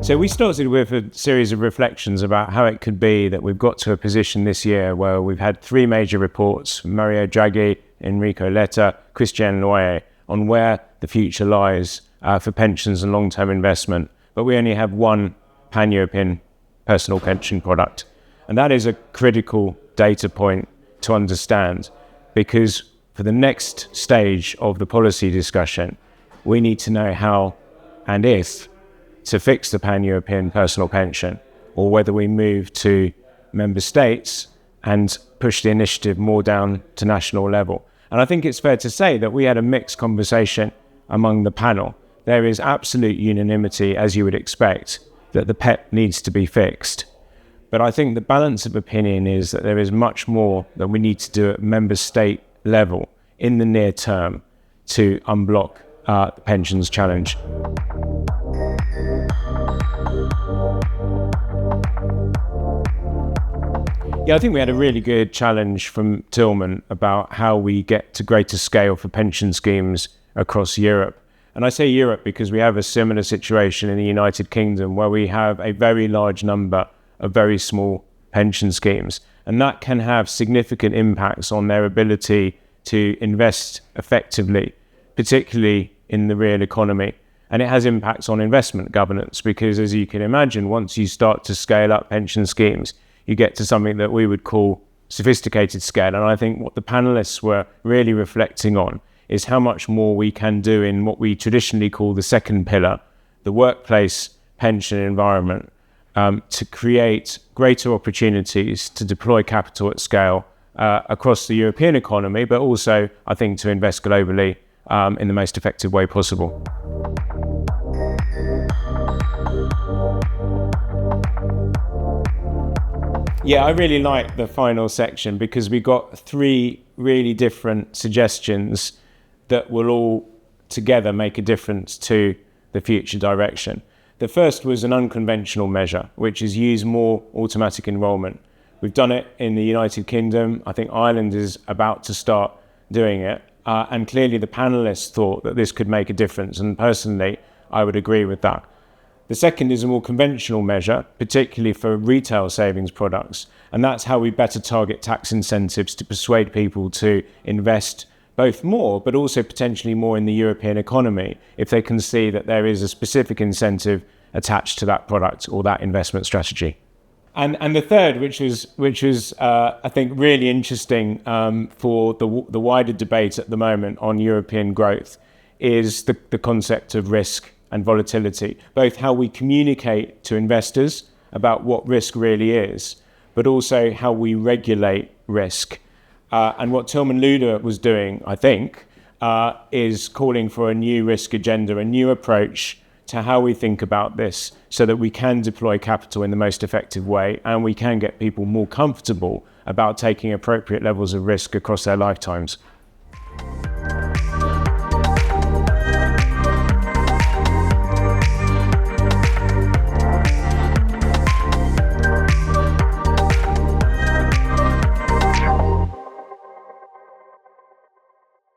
So we started with a series of reflections about how it could be that we've got to a position this year where we've had three major reports, Mario Draghi, Enrico Letta, Christian Noyer, on where the future lies for pensions and long-term investment. But we only have one pan-European personal pension product. And that is a critical data point to understand, because for the next stage of the policy discussion, we need to know how and if to fix the pan-European personal pension, or whether we move to member states and push the initiative more down to national level. And I think it's fair to say that we had a mixed conversation among the panel. There is absolute unanimity, as you would expect, that the PEP needs to be fixed. But I think the balance of opinion is that there is much more that we need to do at member state level in the near term to unblock the pensions challenge. Yeah, I think we had a really good challenge from Tillman about how we get to greater scale for pension schemes across Europe. And I say Europe because we have a similar situation in the United Kingdom, where we have a very large number of very small pension schemes. And that can have significant impacts on their ability to invest effectively, particularly in the real economy. And it has impacts on investment governance, because as you can imagine, once you start to scale up pension schemes, you get to something that we would call sophisticated scale. And I think what the panelists were really reflecting on is how much more we can do in what we traditionally call the second pillar, the workplace pension environment, to create greater opportunities to deploy capital at scale across the European economy, but also, I think, to invest globally in the most effective way possible. Yeah, I really like the final section because we got three really different suggestions that will all together make a difference to the future direction. The first was an unconventional measure, which is use more automatic enrolment. We've done it in the United Kingdom. I think Ireland is about to start doing it. And clearly the panelists thought that this could make a difference. And personally, I would agree with that. The second is a more conventional measure, particularly for retail savings products. And that's how we better target tax incentives to persuade people to invest both more, but also potentially more in the European economy, if they can see that there is a specific incentive attached to that product or that investment strategy. And the third, which was I think really interesting for the wider debate at the moment on European growth, is the concept of risk and volatility, both how we communicate to investors about what risk really is, but also how we regulate risk. And what Tilman Luder was doing, I think, is calling for a new risk agenda, a new approach to how we think about this, so that we can deploy capital in the most effective way and we can get people more comfortable about taking appropriate levels of risk across their lifetimes.